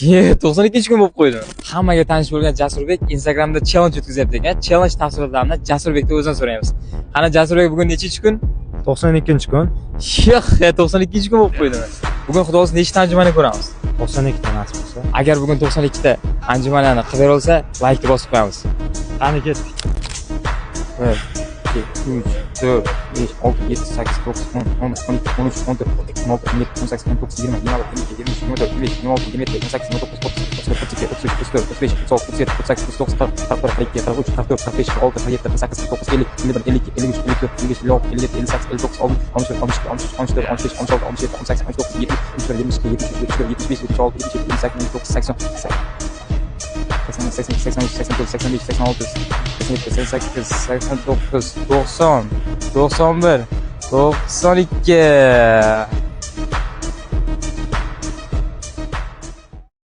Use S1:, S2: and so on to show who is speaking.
S1: 92-kun bo'lib qo'ydi. Hammaga tanish bo'lgan Jasurbek Instagramda challenge o'tkazyapti ekan. Challenge tafsilotlarini Jasurbekdan o'zidan so'raymiz. Qani Jasurbek bugun nechinchi-kun?
S2: 92-kun.
S1: Yo'q, 92-kun bo'lib qo'ydi. Bugun xudo o'zi nechta anjumanni ko'ramiz?
S2: 92 ta nasib bo'lsa.
S1: Agar bugun 92 ta anjumanlarni qilib berilsa, like bosib qo'yamiz.
S2: Qani ketdik.
S1: 1 2 3 4 5 6 7 8 9 10 11 12 13 14 16 17 18 19 20 21 22 23 24 25 26 27 28 29 30 31 32 33 34 35 36 37 38 39 40 41 42 43 44 45 46 47 48 49 50 51 52 53 54 55 56 57 58 59 60 61 62 63 64 65 66 67 68 69 70 71 72 73 74 75 76 77 78 79 80 80 81 82 83 84 85 86 87 88 89 90 91 92